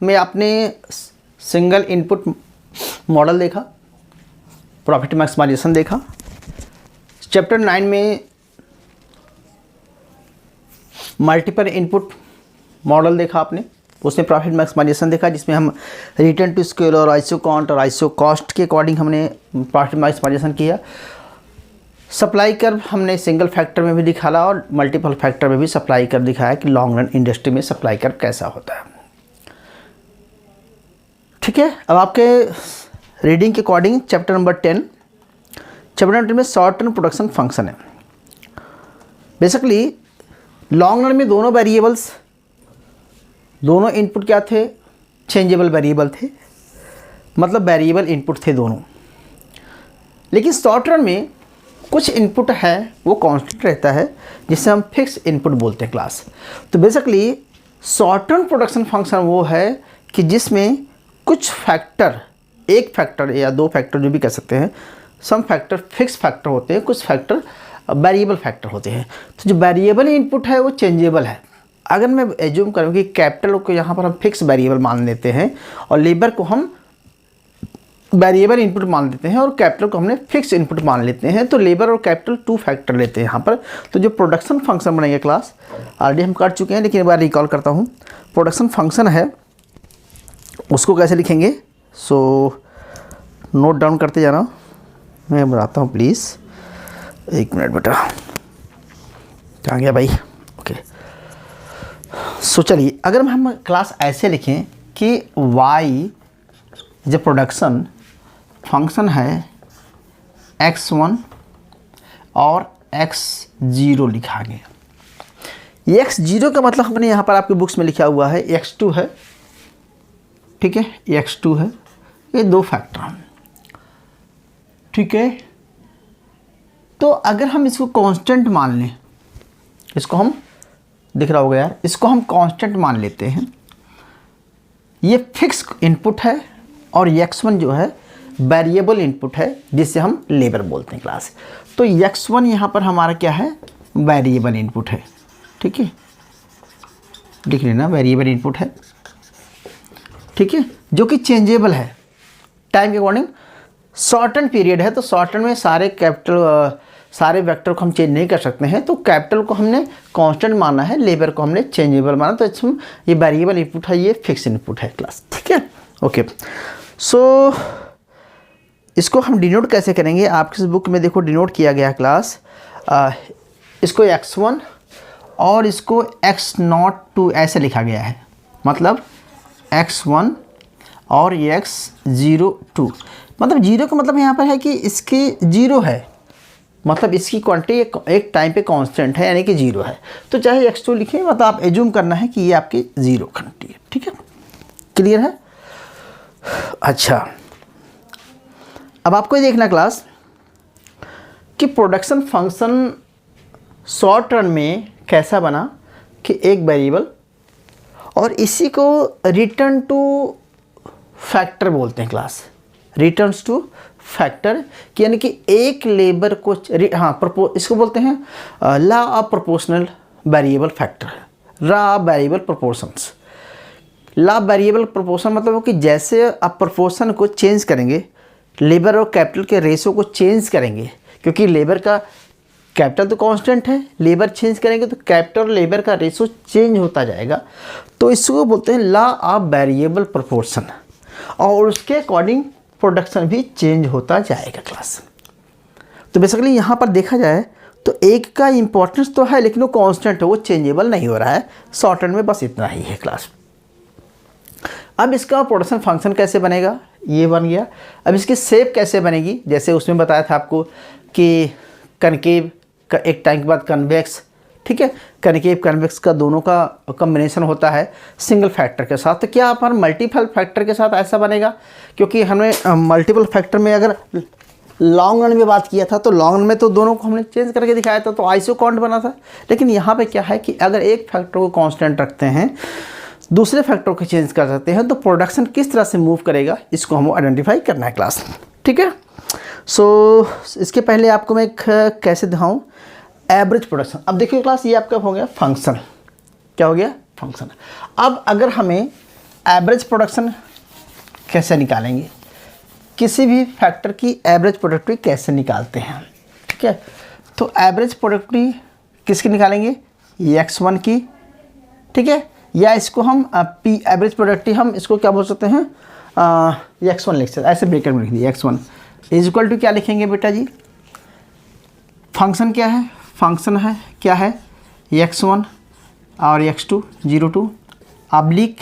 में आपने single input model देखा, प्रॉफिट मैक्सिमाइजेशन देखा। चैप्टर 9 में मल्टीपल इनपुट मॉडल देखा आपने, उसमें प्रॉफिट मैक्सिमाइजेशन देखा, जिसमें हम रिटर्न टू स्केल और आइसो काउंट और आइसो कॉस्ट के अकॉर्डिंग हमने प्रॉफिट मैक्सिमाइजेशन किया। सप्लाई कर्व हमने सिंगल फैक्टर में भी दिखाया और मल्टीपल फैक्टर में भी सप्लाई कर्व दिखाया कि लॉन्ग रन इंडस्ट्री में सप्लाई कर्व कैसा होता है। ठीक है, अब आपके रीडिंग के according chapter number 10, chapter number 10 में शॉर्ट रन प्रोडक्शन फंक्शन है। बेसिकली लॉन्ग रन में दोनों वेरिएबल्स, दोनों इनपुट क्या थे, चेंजेबल वेरिएबल थे, मतलब वेरिएबल इनपुट थे दोनों। लेकिन शॉर्ट रन में कुछ इनपुट है वो कांस्टेंट रहता है, जिसे हम फिक्स इनपुट बोलते हैं क्लास। तो basically short run production function वो है कि जिसमें कुछ फैक्टर, एक फैक्टर या दो फैक्टर जो भी कह सकते हैं, सम फैक्टर फिक्स फैक्टर होते हैं, कुछ फैक्टर वेरिएबल फैक्टर होते हैं। तो जो वेरिएबल इनपुट है वो चेंजेबल है। अगर मैं एज्यूम करूँ कि कैपिटल को यहाँ पर हम फिक्स वेरिएबल मान लेते हैं और लेबर को हम वेरिएबल इनपुट मान लेते हैं और कैपिटल को हमने फिक्स इनपुट मान लेते हैं, तो लेबर और कैपिटल 2 फैक्टर लेते हैं यहाँ पर। तो जो प्रोडक्शन फंक्शन बनेगा क्लास, ऑलरेडी हम कर चुके हैं लेकिन एक बार रिकॉल करता हूँ। प्रोडक्शन फंक्शन है, उसको कैसे लिखेंगे, सो नोट डाउन करते जाना, मैं बताता हूँ प्लीज़, एक मिनट बेटा, कहाँ गया भाई, ओके। सो चलिए, अगर हम क्लास ऐसे लिखें कि y जो प्रोडक्शन फंक्शन है x1 और x0 लिखा गया। x0 का मतलब हमने यहाँ पर आपके बुक्स में लिखा हुआ है x2 है, ठीक है, x2 है, ये दो फैक्टर हैं, ठीक है। तो अगर हम इसको कांस्टेंट मान लें, इसको हम, दिख रहा होगा यार, इसको हम कांस्टेंट मान लेते हैं, ये फिक्स इनपुट है और x1 जो है वेरिएबल इनपुट है जिसे हम लेबर बोलते हैं क्लास। तो x1 यहाँ पर हमारा क्या है, वेरिएबल इनपुट है, ठीक है, लिख लेना, वेरिएबल इनपुट है, ठीक है, जो कि चेंजेबल है टाइम के अकॉर्डिंग। शॉर्टन पीरियड है तो शॉर्टन में सारे कैपिटल, सारे वेक्टर को हम चेंज नहीं कर सकते हैं, तो कैपिटल को हमने कांस्टेंट माना है, लेबर को हमने चेंजेबल माना, तो इसमें ये वेरिएबल इनपुट है, ये फिक्स इनपुट है क्लास, ठीक है, ओके। सो इसको हम डिनोट कैसे करेंगे, आपकी बुक में देखो डिनोट किया गया है क्लास, इसको x1 और इसको x02 ऐसे लिखा गया है, मतलब x1 और x02, मतलब जीरो का मतलब यहाँ पर है कि इसकी जीरो है, मतलब इसकी क्वांटिटी एक टाइम पे कांस्टेंट है, यानी कि जीरो है। तो चाहे x2 लिखें, मतलब आप एज्यूम करना है कि ये आपकी जीरो क्वांटिटी है, ठीक है, क्लियर है। अच्छा, अब आपको ये देखना क्लास कि प्रोडक्शन फंक्शन शॉर्ट रन में कैसा बना कि एक वेरिएबल, और इसी को रिटर्न टू फैक्टर बोलते हैं क्लास, रिटर्न्स टू फैक्टर, यानी कि एक लेबर को, हाँ, इसको बोलते हैं law of proportional variable factor, law of variable proportions. Law of variable proportion मतलब कि जैसे आप प्रोपोर्शन को चेंज करेंगे, लेबर और कैपिटल के रेशो को चेंज करेंगे, क्योंकि लेबर का, कैपिटल तो कांस्टेंट है, लेबर चेंज करेंगे तो कैपिटल और लेबर का रेशो चेंज होता जाएगा, तो इसको बोलते हैं लॉ ऑफ वेरिएबल प्रोपोर्शन, और उसके अकॉर्डिंग प्रोडक्शन भी चेंज होता जाएगा क्लास। तो बेसिकली यहाँ पर देखा जाए तो एक का इम्पोर्टेंस तो है, लेकिन वो कांस्टेंट है, वो चेंजेबल नहीं हो रहा है। शॉर्ट रन में बस इतना ही है क्लास। अब इसका प्रोडक्शन फंक्शन कैसे बनेगा, ये बन गया। अब इसकी शेप कैसे बनेगी, जैसे उसमें बताया था आपको कि कनकेव का एक टाइम के बाद कन्वेक्स, ठीक है, कनकेव कन्वेक्स का दोनों का कॉम्बिनेशन होता है सिंगल फैक्टर के साथ। तो क्या पर मल्टीपल फैक्टर के साथ ऐसा बनेगा, क्योंकि हमें मल्टीपल फैक्टर में अगर लॉन्ग रन में बात किया था तो लॉन्ग रन में तो दोनों को हमने चेंज करके दिखाया था, तो आइसो काउंट बना था। लेकिन यहाँ पे क्या है कि अगर एक फैक्टर को कांस्टेंट रखते हैं, दूसरे फैक्टर को चेंज कर सकते हैं, तो प्रोडक्शन किस तरह से मूव करेगा इसको हमको आइडेंटिफाई करना है क्लास, ठीक है। सो इसके पहले आपको मैं कैसे दिखाऊँ एवरेज प्रोडक्शन। अब देखिए क्लास, ये आपका हो गया फंक्शन, क्या हो गया फंक्शन। अब अगर हमें एवरेज प्रोडक्शन कैसे निकालेंगे, किसी भी फैक्टर की एवरेज प्रोडक्टिविटी कैसे निकालते हैं, ठीक है। तो एवरेज प्रोडक्टिविटी किसकी निकालेंगे, x1 की, ठीक है, या इसको हम पी एवरेज प्रोडक्टिविटी हम इसको क्या बोल सकते हैं, x1 लिख सकते हैं, ऐसे ब्रेकेट में लिख दिए x1 इज इक्वल टू क्या लिखेंगे बेटा जी, फंक्शन क्या है, फंक्शन है क्या है x1 और x2 0 ऑब्लिक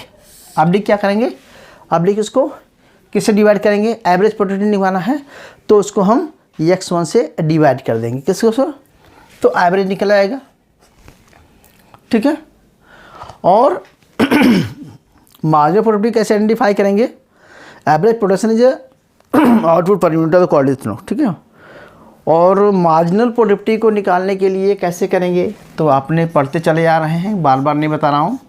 क्या करेंगे, ऑब्लिक इसको किससे डिवाइड करेंगे, एवरेज प्रोडक्टिविटी निकालना है तो उसको हम x1 से डिवाइड कर देंगे, किसको सर, तो एवरेज निकल आएगा, ठीक है। और मार्जिनल प्रोडक्टिविटी कैसे आइडेंटिफाई करेंगे, average production is output per unit of quality, ठीक है। और मार्जिनल प्रोडक्टिविटी को निकालने के लिए कैसे करेंगे, तो आपने पढ़ते चले आ रहे हैं, बार बार नहीं बता रहा हूँ।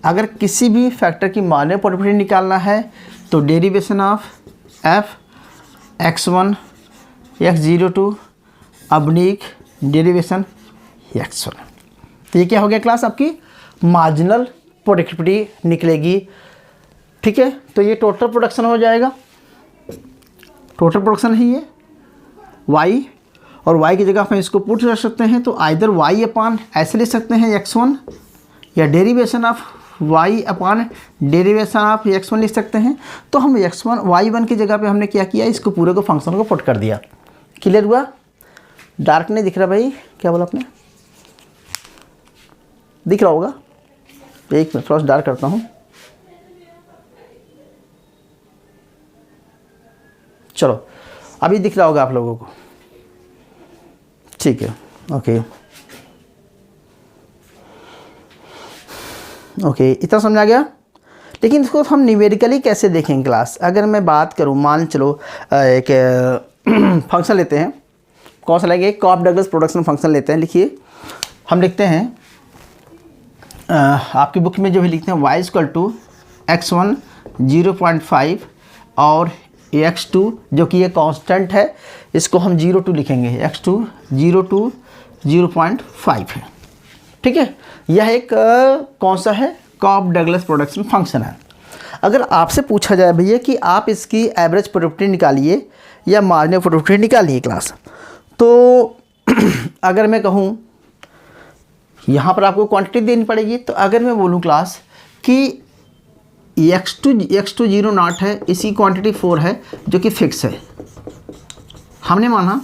अगर किसी भी फैक्टर की मार्जिनल प्रोडक्टिविटी निकालना है तो derivation of f x1 x02 अबनीक डेरिवेशन x1। तो ये क्या हो गया क्लास, आपकी मार्जिनल प्रोडक्टिविटी निकलेगी, ठीक है। तो ये टोटल प्रोडक्शन हो जाएगा, टोटल प्रोडक्शन है ये y, और y की जगह हम इसको पुट कर सकते हैं तो आइदर y अपान ऐसे लिख सकते हैं x1, या derivation of y upon derivation of x1 लिख सकते हैं। तो हम x1 y1 की जगह पे हमने क्या किया, इसको पूरे को फंक्शन को पुट कर दिया। क्लियर हुआ, डार्क नहीं दिख रहा भाई, क्या बोला आपने, दिख रहा होगा, एक मिनट थोड़ा सा डार्क करता हूँ, चलो अभी दिख रहा होगा आप लोगों को, ठीक है, ओके ओके, इतना समझ आ गया। लेकिन इसको हम न्यूमेरिकली कैसे देखेंगे क्लास, अगर मैं बात करूँ, मान चलो एक फंक्शन लेते हैं, कौन सा लेंगे, कॉफ डगलस प्रोडक्शन फंक्शन लेते हैं। लिखिए, हम लिखते हैं आपकी बुक में जो भी लिखते हैं y इक्वल टू x1 0.5 और x2 जो कि ये कांस्टेंट है, इसको हम 0 लिखेंगे, x2 0.5 है, ठीक है। यह एक कौन सा है, कॉफ डगलस प्रोडक्शन फंक्शन है। अगर आपसे पूछा जाए भैया कि आप इसकी एवरेज प्रोडक्टिविटी निकालिए या मार्जिनल प्रोडक्टिविटी निकालिए क्लास, तो अगर मैं कहूँ यहाँ पर आपको क्वांटिटी देनी पड़ेगी, तो अगर मैं बोलूँ क्लास कि x2 0 नॉट है, इसी क्वांटिटी 4 है जो कि फिक्स है, हमने माना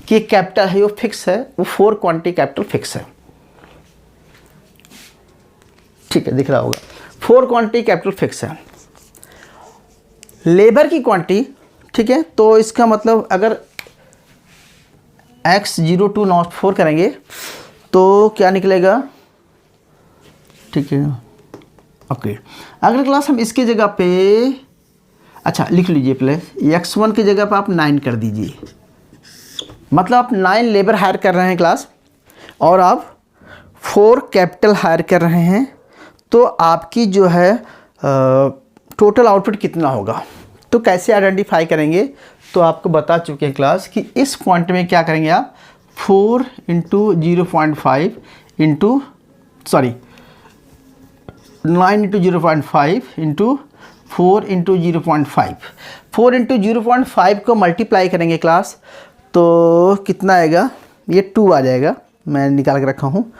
कि कैपिटल है वो फिक्स है, वो 4 क्वांटिटी कैपिटल फिक्स है, ठीक है, दिख रहा होगा, 4 क्वांटिटी कैपिटल फिक्स है। लेबर की क्वांटिटी, ठीक है, तो इसका मतलब अगर x02 नॉट 4 करेंगे तो क्या निकलेगा, ठीक है, ओके। अगले क्लास हम इसकी जगह पे, अच्छा लिख लीजिए पहले, x1 की जगह पे आप 9 कर दीजिए, मतलब आप 9 लेबर हायर कर रहे हैं क्लास, और आप 4 कैपिटल हायर कर रहे हैं, तो आपकी जो है टोटल आउटपुट कितना होगा। तो कैसे आइडेंटिफाई करेंगे, तो आपको बता चुके हैं क्लास कि इस पॉइंट में क्या करेंगे आप, 4 × 0.5 इंटू 9 × 0.5 इंटू 4 × 0.5, 4 × 0.5 को मल्टीप्लाई करेंगे क्लास, तो कितना आएगा, ये 2 आ जाएगा, मैं निकाल के रखा हूँ,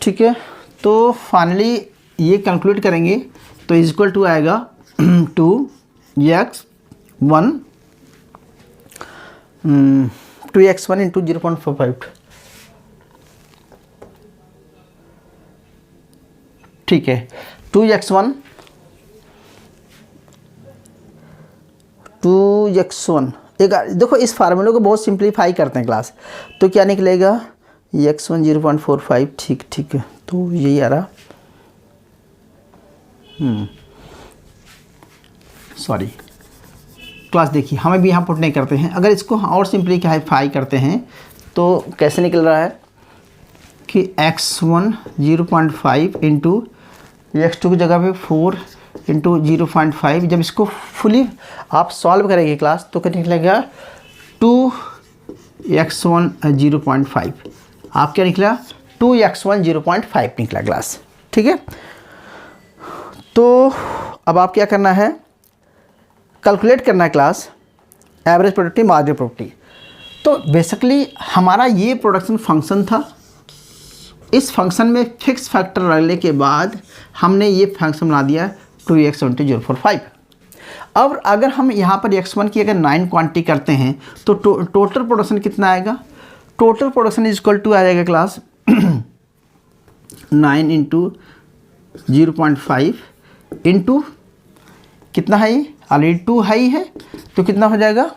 ठीक है। तो फाइनली ये कैलकुलेट करेंगे तो इज इक्वल टू आएगा 2x1 इंटू 0.45, ठीक है, 2x1 एक देखो, इस फार्मूले को बहुत सिंप्लीफाई करते हैं क्लास, तो क्या निकलेगा, x1 0.45, ठीक है, तो यही आ रहा, सॉरी क्लास, देखिए हमें भी यहाँ पुट नहीं करते हैं, अगर इसको और सिंप्लीफाई करते हैं तो कैसे निकल रहा है कि x1 0.5 इंटू x2 की जगह पे 4 इंटू 0.5, जब इसको फुली आप सॉल्व करेंगे क्लास तो क्या निकलेगा, 2x1 0.5, आप क्या निकला, 2x1 0.5 निकला क्लास, ठीक है। तो अब आप क्या करना है, कैलकुलेट करना है class average productivity marginal productivity. तो बेसिकली हमारा ये प्रोडक्शन फंक्शन था। इस फंक्शन में फिक्स फैक्टर रहने के बाद हमने ये फंक्शन बना दिया 2x/0.45। अब अगर हम यहाँ पर x1 की अगर 9 क्वांटिटी करते हैं तो टोटल प्रोडक्शन कितना आएगा? Total production is equal to आ जाएगा क्लास 9 इंटू 0.5 इंटू कितना है, ये ऑलरेडी 2 हाई है तो कितना हो जाएगा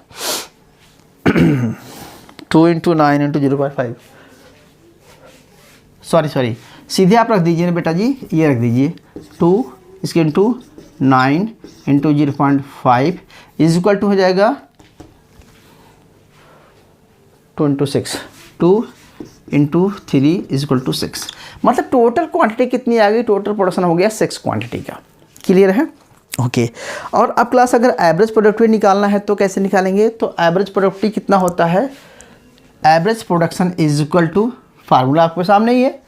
2 इंटू 9 इंटू 0.5। सॉरी सीधे आप रख दीजिए ना बेटा जी, ये रख दीजिए 2 इसके into 9 into 0.5 is equal to हो जाएगा 2 into 6, 2 into 3 is equal to 6। मतलब टोटल क्वांटिटी कितनी आ गई? टोटल प्रोडक्शन हो गया 6 क्वांटिटी का। क्लियर है? ओके। और अब क्लास अगर एवरेज प्रोडक्टिविटी निकालना है तो कैसे निकालेंगे? तो एवरेज प्रोडक्टिविटी कितना होता है? Average production is equal to, formula आपके सामने ही है,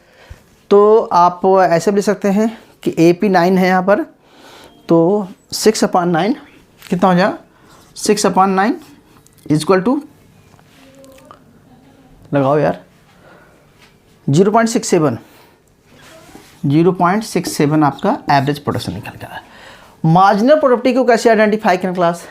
तो आप ऐसे भी लिख सकते हैं कि AP9 है यहाँ पर, तो 6/9 कितना हो जाएगा 6/9 इज इक्वल टू, लगाओ यार 0.67 आपका एवरेज प्रोडक्शन निकल गया है। मार्जिनल प्रोडक्टिविटी को कैसे आइडेंटिफाई करें क्लास?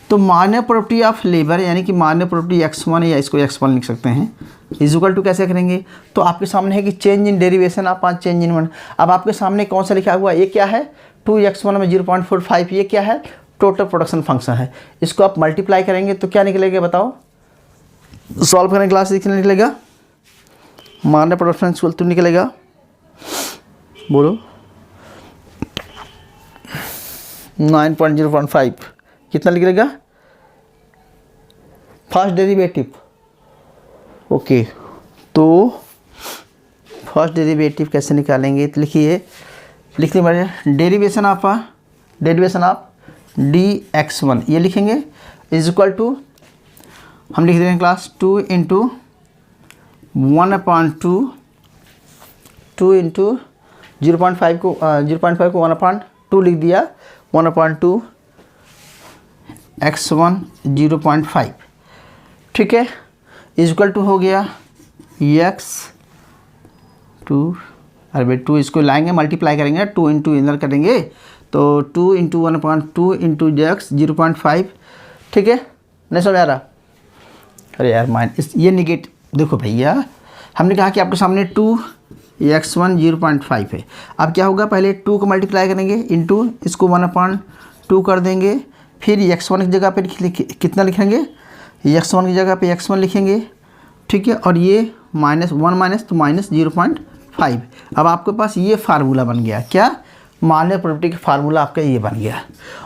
तो मार्जिनल प्रोडक्टिविटी ऑफ लेबर यानी कि मार्जिनल प्रोडक्टिविटी x1 या इसको x1 लिख सकते हैं, इज इक्वल टू कैसे करेंगे? तो आपके सामने है कि चेंज इन डेरिवेशन आप चेंज इन वन। अब आपके सामने कौन सा लिखा हुआ है? ये क्या है 2x1 में 0.45, ये क्या है टोटल प्रोडक्शन फंक्शन है। इसको आप मल्टीप्लाई करेंगे तो क्या निकलेगा बताओ? सॉल्व करें क्लास, कितना निकलेगा? मार्जिनल प्रोडक्शन इक्वल टू निकलेगा, बोलो 9.0.5 कितना निकलेगा? First derivative. ओके, तो फर्स्ट डेरिवेटिव कैसे निकालेंगे? तो लिखिए, लिखने वाले डेरिवेशन ऑफ dx1 ये लिखेंगे इज इक्वल टू, हम लिख देंगे क्लास 2 इंटू 1/2, 2 इंटू 0.5 को 1/2 लिख दिया, 1/2 x1 0.5, ठीक है, इज इक्वल टू हो गया x2, अरे भाई 2 इसको लाएंगे मल्टीप्लाई करेंगे, 2 इंटू इधर करेंगे तो 2 इंटू 1/2 इंटू x 0.5, ठीक है, नहीं समझ आ रहा? अरे यार माइनस ये निगेट, देखो भैया हमने कहा कि आपके सामने 2x1 0.5 है। अब क्या होगा, पहले 2 को मल्टीप्लाई करेंगे इंटू इसको 1/2 कर देंगे, फिर x1 की जगह पे कितना लिखेंगे? x1 की जगह पे x1 लिखेंगे, ठीक है, और ये -1 माइनस तो -0.5। अब आपके पास ये फार्मूला बन गया, क्या? मार्जिनल प्रोडक्टिविटी का फार्मूला आपका ये बन गया।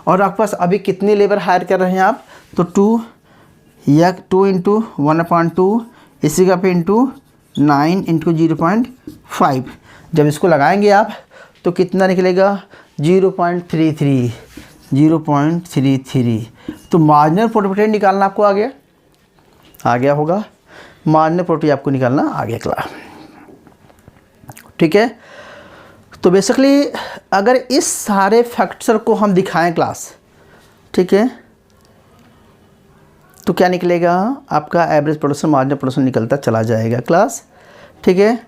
और आपके पास अभी कितने लेबर हायर कर रहे हैं आप? तो 2 इंटू 1/2 इसी का पे इंटू 9 इंटू 0.5। जब इसको लगाएंगे आप तो कितना निकलेगा? 0.33। तो मार्जिनल प्रोडक्टिविटी निकालना आपको आ गया होगा। मार्जिनल प्रोडक्टिविटी आपको निकालना आ गया क्लास, ठीक है। तो बेसिकली अगर इस सारे फैक्टर को हम दिखाएं क्लास, ठीक है, तो क्या निकलेगा? आपका एवरेज प्रोडक्शन मार्जिनल प्रोडक्शन निकलता चला जाएगा क्लास, ठीक है।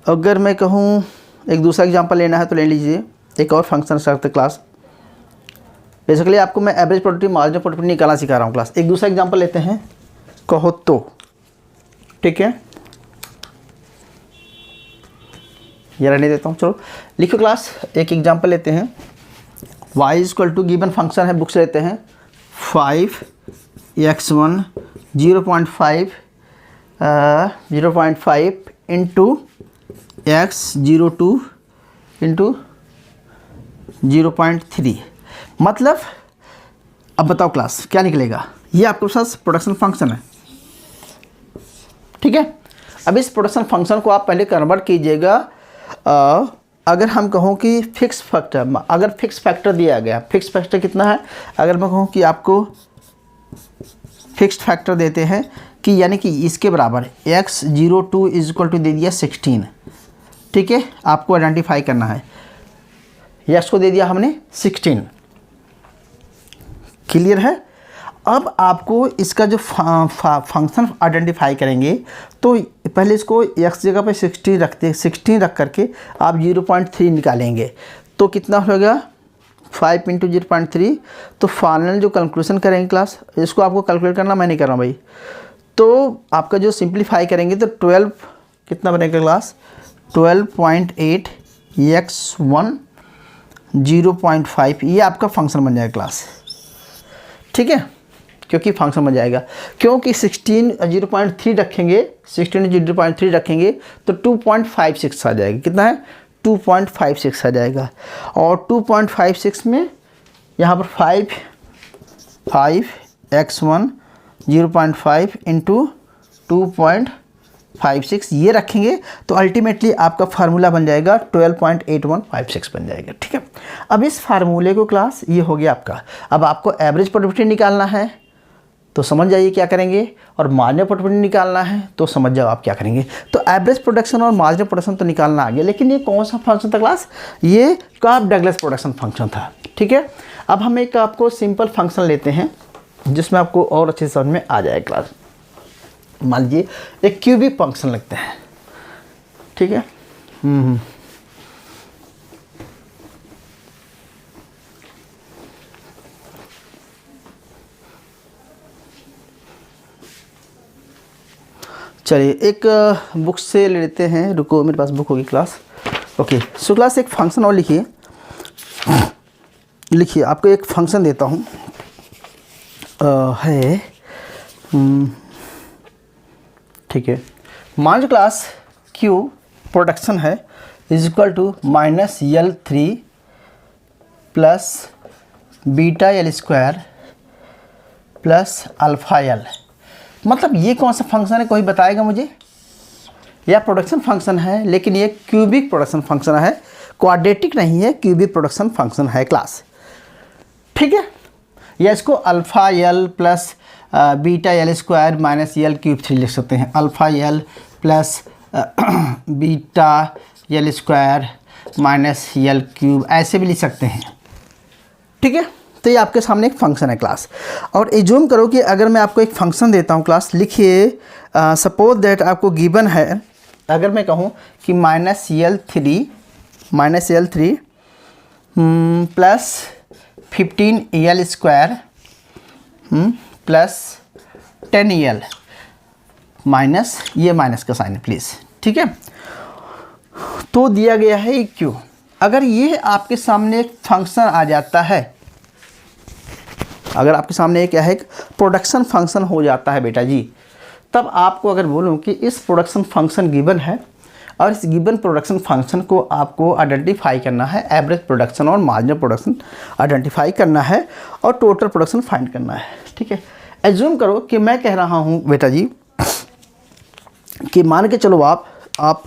अगर मैं कहूँ एक दूसरा एग्जांपल लेना है तो ले लीजिए, एक और फंक्शन सकते क्लास। बेसिकली आपको मैं एवरेज प्रोडक्टिविटी मार्जिनल प्रोडक्टिविटी निकालना सिखा रहा हूँ क्लास। एक दूसरा एग्जांपल लेते हैं, कहो तो, ठीक है, ये रहने देता हूँ, चलो लिखो क्लास। एक एग्जांपल लेते हैं, y is equal to given function है, बुक्स लेते हैं 5x1 0.5 इंटू x02 इंटू 0.3। मतलब अब बताओ क्लास क्या निकलेगा? ये आपके पास प्रोडक्शन फंक्शन है, ठीक है। अब इस प्रोडक्शन फंक्शन को आप पहले कन्वर्ट कीजिएगा। अगर हम कहूँ कि फिक्स फैक्टर, अगर फिक्स फैक्टर दिया गया, फिक्स फैक्टर कितना है? अगर मैं कहूँ कि आपको फिक्स्ड फैक्टर देते हैं कि यानी कि इसके बराबर x02 इज इक्वल टू दे दिया 16, ठीक है, आपको आइडेंटिफाई करना है। एक्स को दे दिया हमने 16। क्लियर है। अब आपको इसका जो फंक्शन आइडेंटिफाई करेंगे तो पहले इसको x जगह पे 16 रख करके आप 0.3 निकालेंगे तो कितना होगा 5 × 0.3। तो फाइनल जो कैलकुलेशन करेंगे क्लास, इसको आपको कैलकुलेट करना, मैं नहीं कर रहा हूँ भाई। तो आपका जो सिंप्लीफाई करेंगे तो 12 कितना बनेगा क्लास 12.8 x1 0.5 ये आपका फंक्शन बन जाएगा क्लास। ठीक है, क्योंकि फंक्शन बन जाएगा, क्योंकि 16 0.3 रखेंगे, 16 0.3 रखेंगे तो 2.56 आ जाएगा। कितना है 2.56 आ जाएगा। और 2.56 में यहाँ पर 5 x1 0.5 इंटू 2.56 ये रखेंगे तो अल्टीमेटली आपका फार्मूला बन जाएगा 12.8156 बन जाएगा। ठीक है, अब इस फार्मूले को क्लास ये हो गया आपका। अब आपको एवरेज प्रोडक्टिविटी निकालना है तो समझ जाइए क्या करेंगे, और मार्जिनल प्रोडक्टिविटी निकालना है तो समझ जाओ आप क्या करेंगे। तो एवरेज प्रोडक्शन और मार्जिनल प्रोडक्शन तो निकालना आ गया, लेकिन ये कौन सा फंक्शन था क्लास, ये डगलस प्रोडक्शन फंक्शन था। ठीक है, अब हम एक आपको सिंपल फंक्शन लेते हैं जिसमें आपको और अच्छे से समझ में आ जाए क्लास। मान लीजिए एक क्यूबिक फंक्शन लगते हैं। ठीक है, चलिए एक बुक से ले लेते हैं, रुको मेरे पास बुक होगी क्लास। ओके, सो क्लास एक फंक्शन और लिखिए आपको एक फंक्शन देता हूँ है। ठीक है, मान लो क्लास क्यू प्रोडक्शन है is equal to -L3 plus beta L square plus alpha L। मतलब ये कौन सा फंक्शन है, कोई बताएगा मुझे? यह प्रोडक्शन फंक्शन है, लेकिन ये क्यूबिक प्रोडक्शन फंक्शन है, क्वाड्रेटिक नहीं है, क्यूबिक प्रोडक्शन फंक्शन है क्लास। ठीक है, या इसको alpha L plus beta L square minus L cube 3 लिख सकते हैं। Alpha L plus beta L square minus L cube ऐसे भी लिख सकते हैं। ठीक है, तो ये आपके सामने एक फंक्शन है क्लास। और एज्यूम करो कि अगर मैं आपको एक फंक्शन देता हूँ क्लास, लिखिए सपोज दैट आपको गिवन है, अगर मैं कहूँ कि -L3 plus 15L square plus 10L minus, ये माइनस का साइन है प्लीज़। ठीक है, तो दिया गया है क्यू। अगर ये आपके सामने एक फंक्शन आ जाता है, अगर आपके सामने क्या है, एक प्रोडक्शन फंक्शन हो जाता है बेटा जी, तब आपको अगर बोलूं कि इस प्रोडक्शन फंक्शन गिवन है और इस गिवन प्रोडक्शन फंक्शन को आपको आइडेंटिफाई करना है, एवरेज प्रोडक्शन और मार्जिनल प्रोडक्शन आइडेंटिफाई करना है और टोटल प्रोडक्शन फाइंड करना है। ठीक है, एज्यूम करो कि मैं कह रहा हूं बेटा जी कि मान के चलो आप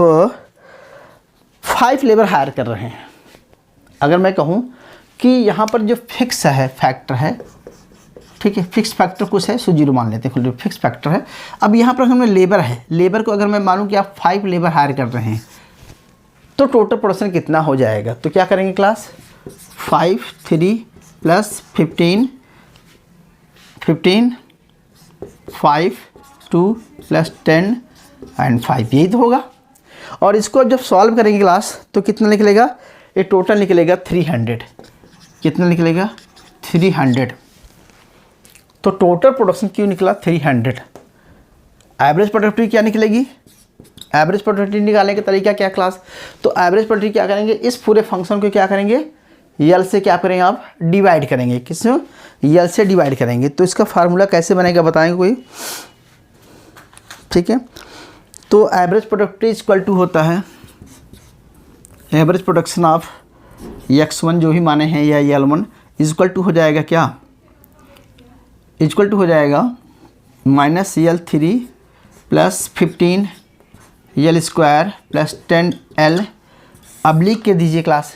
5 लेबर हायर कर रहे हैं। अगर मैं कहूं कि यहाँ पर जो फिक्स है फैक्टर है, ठीक है, फिक्स फैक्टर कुछ है, सो 0 मान लेते हैं, फिक्स फैक्टर है। अब यहाँ पर हमें लेबर है, लेबर को अगर मैं मानूं कि आप 5 लेबर हायर कर रहे हैं तो टोटल प्रोडक्शन कितना हो जाएगा। तो क्या करेंगे क्लास, 5 3 प्लस 15 5 2 प्लस 10 एंड 5, यही तो होगा। और इसको जब सॉल्व करेंगे क्लास तो कितना निकलेगा, ये टोटल निकलेगा 300। कितना निकलेगा 300। तो टोटल प्रोडक्शन क्यों निकला 300। एवरेज प्रोडक्टिविटी क्या निकलेगी, एवरेज प्रोडक्टिविटी निकालने का तरीका क्या क्लास, तो एवरेज प्रोडक्टिविटी क्या करेंगे, इस पूरे फंक्शन को क्या करेंगे, यल से क्या करेंगे आप डिवाइड करेंगे, किससे, यल से डिवाइड करेंगे। तो इसका फार्मूला कैसे बनेगा बताएंगे कोई? ठीक है, तो एवरेज प्रोडक्टिविटी इक्वल टू होता है एवरेज प्रोडक्शन ऑफ x1 जो भी माने हैं या L1 इक्वल टू हो जाएगा क्या, इक्वल टू हो जाएगा -L3 plus 15L square plus 10L oblique के दीजिए क्लास,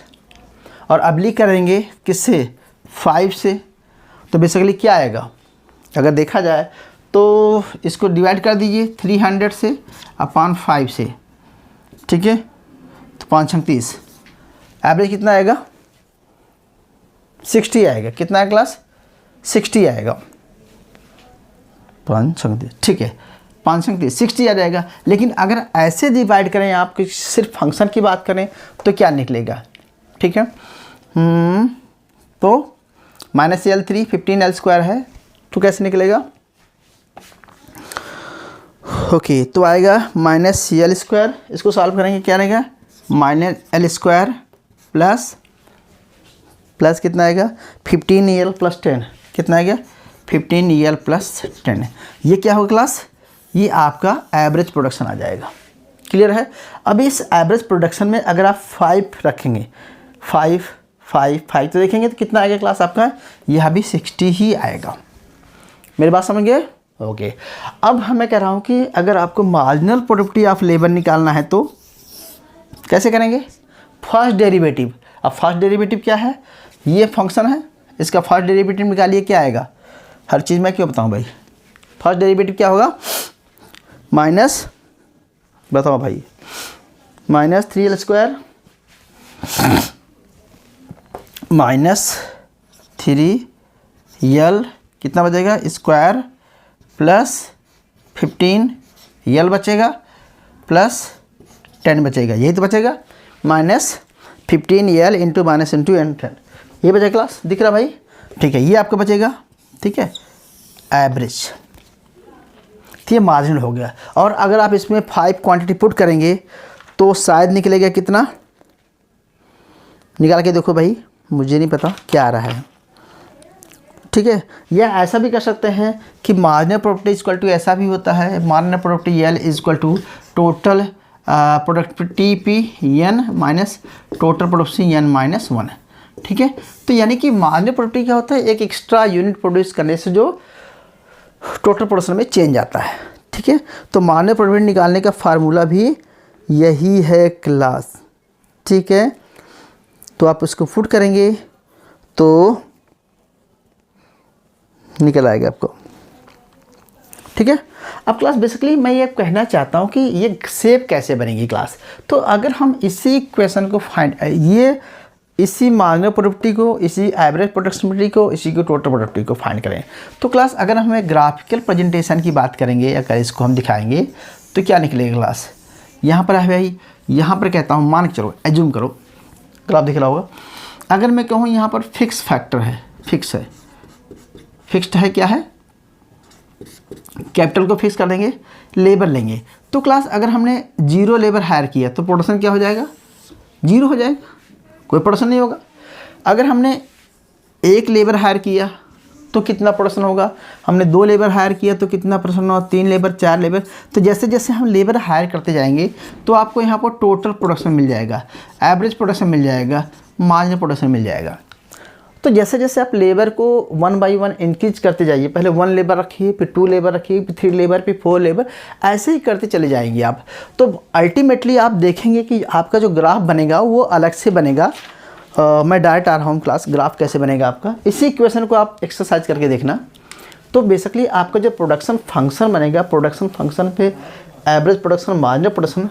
और अब्लिक करेंगे किससे, 5 से। तो बेसिकली क्या आएगा, अगर देखा जाए तो इसको डिवाइड कर दीजिए 300 से अपॉन 5 से। ठीक है, तो 5 30, एवरेज कितना आएगा 60 आएगा। कितना है क्लास? 60 आएगा। 5 अंक, ठीक है, 5 अंक 60 आ जाएगा। लेकिन अगर ऐसे डिवाइड करें, आप सिर्फ फंक्शन की बात करें तो क्या निकलेगा? ठीक है, तो -L3 15L² है, तो कैसे निकलेगा? ओके, तो आएगा -L², इसको सॉल्व करेंगे क्या आएगा? -L² प्लस कितना आएगा? 15L + 10, कितना आएगा? 15L + 10। ये क्या होगा क्लास? ये आपका एवरेज प्रोडक्शन आ जाएगा। क्लियर है? अब इस एवरेज प्रोडक्शन में अगर आप 5 रखेंगे, 5 5 5, तो देखेंगे तो कितना आएगा क्लास आपका? यह भी 60 ही आएगा। मेरी बात समझ गए? ओके। अब मैं कह रहा हूँ कि अगर आपको मार्जिनल प्रोडक्टिविटी ऑफ लेबर निकालना है तो कैसे करेंगे? First derivative. अब फर्स्ट डेरिवेटिव क्या है? ये फंक्शन है, इसका फर्स्ट डेरिवेटिव निकालिए, क्या आएगा? हर चीज़ मैं क्यों बताऊँ भाई? फर्स्ट डेरिवेटिव क्या होगा? माइनस, बताओ भाई, -3L² -3L कितना बचेगा? स्क्वायर प्लस 15L बचेगा प्लस 10 बचेगा, यही तो बचेगा। -15L इंटू -10, ये बचेगा क्लास, दिख रहा भाई? ठीक है, ये आपका बचेगा। ठीक है, एवरेज, तो ये मार्जिनल हो गया। और अगर आप इसमें 5 क्वांटिटी पुट करेंगे तो शायद निकलेगा कितना? निकाल के देखो भाई, मुझे नहीं पता क्या आ रहा है। ठीक है, या ऐसा भी कर सकते हैं कि मार्जिनल प्रोडक्टिविटी इक्वल टू, ऐसा भी होता है, marginal productivity L equal to total productivity P n minus total productivity n - 1। ठीक है, तो यानी कि मार्जिनल प्रोडक्टिविटी क्या होता है? एक एक्स्ट्रा यूनिट प्रोड्यूस करने से जो टोटल प्रोडक्शन में चेंज आता है। ठीक है, तो मार्जिनल प्रोडक्टिविटी निकालने का फार्मूला भी यही है क्लास। ठीक है, तो आप उसको पुट करेंगे तो निकल आएगा आपको। ठीक है, अब क्लास बेसिकली मैं ये कहना चाहता हूँ कि ये शेप कैसे बनेगी क्लास। तो अगर हम इसी क्वेश्चन को इसी मार्जिनल प्रोडक्टिविटी को, इसी एवरेज प्रोडक्टिविटी को, इसी को टोटल प्रोडक्टिविटी को फाइंड करें, तो क्लास अगर हमें ग्राफिकल प्रेजेंटेशन की बात करेंगे, अगर इसको हम दिखाएंगे तो क्या निकलेगा क्लास? यहाँ पर है भाई, यहाँ पर कहता हूँ, मान के चलो, एज्यूम करो, ग्राफ दिख रहा होगा। अगर मैं कहूँ यहाँ पर फिक्स फैक्टर है, फिक्स है, फिक्स्ड है, क्या है? कैपिटल को फिक्स कर देंगे, लेबर लेंगे, तो क्लास अगर हमने 0 लेबर हायर किया तो प्रोडक्शन क्या हो जाएगा? 0 हो जाएगा, कोई प्रोडक्शन नहीं होगा। अगर हमने 1 लेबर हायर किया तो कितना प्रोडक्शन होगा? हमने 2 लेबर हायर किया तो कितना प्रोडक्शन होगा? 3 लेबर, 4 लेबर। तो जैसे जैसे हम लेबर हायर करते जाएंगे तो आपको यहाँ पर टोटल प्रोडक्शन मिल जाएगा, एवरेज प्रोडक्शन मिल जाएगा, मार्जिनल प्रोडक्शन मिल जाएगा। तो जैसे जैसे आप लेबर को 1 बाई 1 इंक्रीज करते जाइए, पहले 1 लेबर रखिए, फिर 2 लेबर रखिए, फिर 3 लेबर, फिर 4 लेबर, ऐसे ही करते चले जाएंगे आप। तो अल्टीमेटली आप देखेंगे कि आपका जो ग्राफ बनेगा वो अलग से बनेगा। मैं डायरेक्ट आ रहा हूँ क्लास, ग्राफ कैसे बनेगा आपका, इसी इक्वेशन को आप एक्सरसाइज करके देखना। तो बेसिकली आपका जो प्रोडक्शन फंक्शन बनेगा, प्रोडक्शन फंक्शन पे एवरेज प्रोडक्शन, मार्जिनल प्रोडक्शन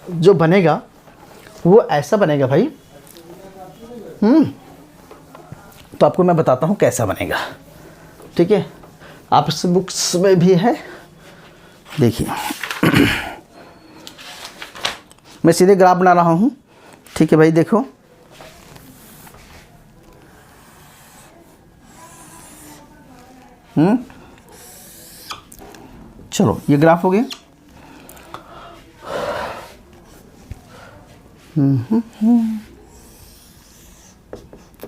जो बनेगा वो ऐसा बनेगा भाई। तो आपको मैं बताता हूँ कैसा बनेगा। ठीक है, आप इस बुक्स में भी है, देखिए मैं सीधे ग्राफ बना रहा हूँ। ठीक है भाई, देखो चलो ये ग्राफ हो गया।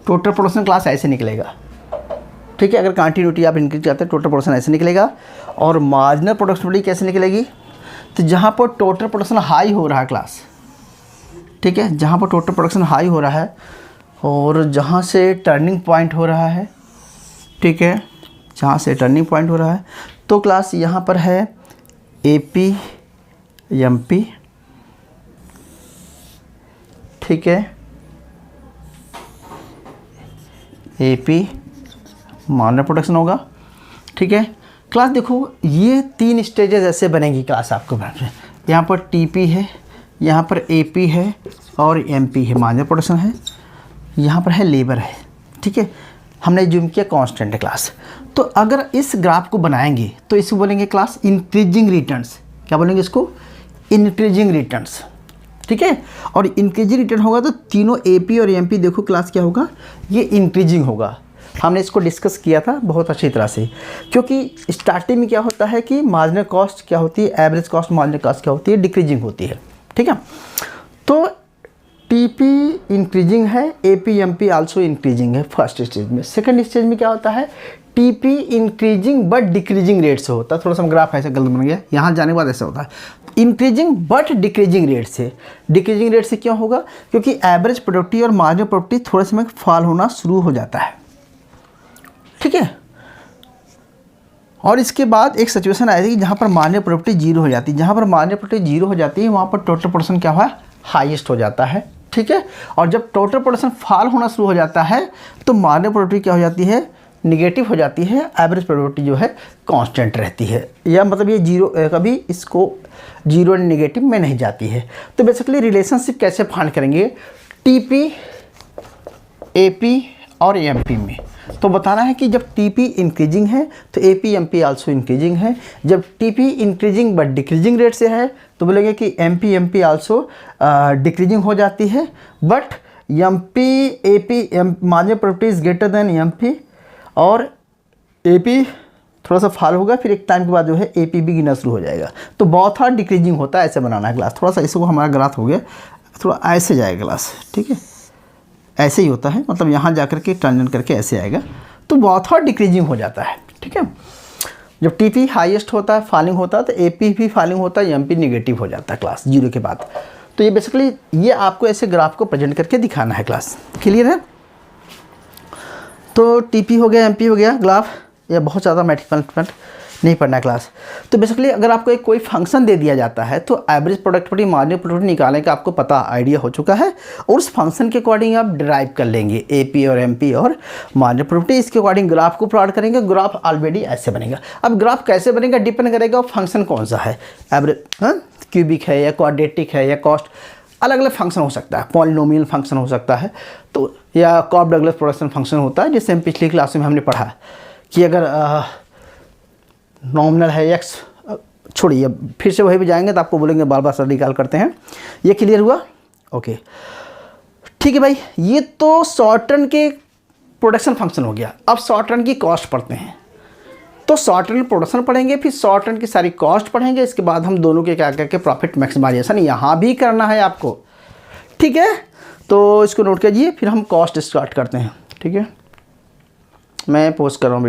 टोटल प्रोडक्शन क्लास ऐसे निकलेगा। ठीक है, अगर कंटिन्यूटी आप इंक्रीज करते हैं टोटल प्रोडक्शन ऐसे निकलेगा। और मार्जिनल प्रोडक्टिविटी कैसे निकलेगी? तो जहाँ पर टोटल प्रोडक्शन हाई हो रहा है क्लास, ठीक है, जहाँ पर टोटल प्रोडक्शन हाई हो रहा है और जहाँ से टर्निंग पॉइंट हो रहा है, ठीक है, जहाँ से टर्निंग पॉइंट हो रहा है, तो क्लास यहाँ पर है AP MP, ठीक है, AP मार्जिनल प्रोडक्शन होगा। ठीक है क्लास, देखो ये 3 स्टेजेस ऐसे बनेगी क्लास आपको। यहाँ पर TP है, यहाँ पर AP है और MP है, मार्जिनल प्रोडक्शन है, यहाँ पर है लेबर है। ठीक है, हमने जूम किया कांस्टेंट है क्लास। तो अगर इस ग्राफ को बनाएंगे तो इसको बोलेंगे क्लास इंक्रीजिंग रिटर्न्स। क्या बोलेंगे इसको? इंक्रीजिंग रिटर्न्स, ठीक है। और इंक्रीजिंग रिटर्न होगा तो तीनों एपी और एमपी देखो क्लास क्या होगा, ये इंक्रीजिंग होगा। हमने इसको डिस्कस किया था बहुत अच्छी तरह से, क्योंकि स्टार्टिंग में क्या होता है कि मार्जिनल कॉस्ट क्या होती है, एवरेज कॉस्ट मार्जिनल कॉस्ट क्या होती है, डिक्रीजिंग होती है, ठीक है। तो टीपी इंक्रीजिंग है, एपी एमपी आल्सो इंक्रीजिंग है फर्स्ट स्टेज में। सेकंड स्टेज में क्या होता है, TP increasing but decreasing rate से होता है। थोड़ा सा ग्राफ ऐसे गलत बन गया, यहाँ जाने के बाद ऐसा होता है इंक्रीजिंग बट डिक्रीजिंग रेट से। डिक्रीजिंग रेट से क्यों होगा, क्योंकि एवरेज प्रोडक्टिविटी और मार्जिनल प्रोडक्टिविटी थोड़े समय फॉल होना शुरू हो जाता है, ठीक है। और इसके बाद एक सिचुएशन आएगी कि जहाँ पर मार्जिनल प्रोडक्टिविटी जीरो हो जाती है। जहाँ पर मार्जिनल प्रोडक्टिविटी जीरो हो जाती है वहाँ पर टोटल प्रोडक्शन क्या हुआ, हाईएस्ट हो जाता है, ठीक है। और जब टोटल प्रोडक्शन फॉल होना शुरू हो जाता है तो मार्जिनल प्रोडक्टिविटी क्या हो जाती है, निगेटिव हो जाती है। एवरेज प्रोडक्टिविटी जो है कांस्टेंट रहती है, या मतलब ये जीरो, कभी इसको जीरो एंड निगेटिव में नहीं जाती है। तो बेसिकली रिलेशनशिप कैसे फाइंड करेंगे, टीपी, एपी और एमपी में। तो बताना है कि जब टीपी इंक्रीजिंग है तो एपी एमपी आल्सो इंक्रीजिंग है। जब TP increasing but decreasing rate से है तो बोलेंगे कि एमपी एमपी आल्सो डिक्रीजिंग हो जाती है। But MP AP marginal productivity is greater than MP, और एपी थोड़ा सा फॉल होगा, फिर एक टाइम के बाद जो है एपी भी गिनना शुरू हो जाएगा। तो बहुत हार्ड डिक्रीजिंग होता है, ऐसे बनाना है क्लास। थोड़ा सा इसको हमारा ग्राफ हो गया, थोड़ा ऐसे जाएगा क्लास, ठीक है, ऐसे ही होता है, मतलब यहाँ जा करके टर्न करके ऐसे आएगा। तो बहुत हार्ड डिक्रीजिंग हो जाता है, ठीक है। जब टीपी हाईएस्ट होता है, फॉलिंग होता है, तो एपी भी फॉलिंग होता है, एमपी निगेटिव हो जाता है क्लास जीरो के बाद। तो ये बेसिकली ये आपको ऐसे ग्राफ को प्रेजेंट करके दिखाना है क्लास, क्लियर है। तो टीपी हो गया, एमपी हो गया, ग्राफ, या बहुत ज़्यादा मैथमेटिक्स नहीं पढ़ना है क्लास। तो बेसिकली अगर आपको एक कोई फंक्शन दे दिया जाता है तो एवरेज प्रोडक्टिविटी मार्जिनल प्रोडक्टिविटी निकालने का आपको पता आइडिया हो चुका है, और उस फंक्शन के अकॉर्डिंग आप डिराइव कर लेंगे एपी और एमपी और मार्जिनल प्रोडक्टिविटी। इसके अकॉर्डिंग ग्राफ को प्लॉट करेंगे। ग्राफ ऑलरेडी ऐसे बनेगा। अब ग्राफ कैसे बनेगा डिपेंड करेगा फंक्शन कौन सा है, एवरेज क्यूबिक है या क्वाड्रेटिक है या कॉस्ट, अलग अलग फंक्शन हो सकता है, पॉलिनोमियल फंक्शन हो सकता है, तो या कॉफ डगलस प्रोडक्शन फंक्शन होता है, जैसे हम पिछली क्लास में हमने पढ़ा कि अगर नॉमिनल है एक्स, छोड़िए फिर से वही भी जाएंगे तो आपको बोलेंगे बार बार सर निकाल करते हैं। ये क्लियर हुआ, ओके, ठीक है भाई। ये तो शॉर्ट टर्म के प्रोडक्शन फंक्शन हो गया। अब शॉर्ट टर्म की कॉस्ट पढ़ते हैं, तो शॉर्ट टर्म प्रोडक्शन पढ़ेंगे, फिर शॉर्ट टर्म की सारी कॉस्ट पढ़ेंगे, इसके बाद हम दोनों के क्या करके प्रॉफिट मैक्सिमाइजेशन यहाँ भी करना है आपको, ठीक है। तो इसको नोट कीजिए, फिर हम कॉस्ट स्टार्ट करते हैं, ठीक है। मैं पोस्ट कर रहा हूँ।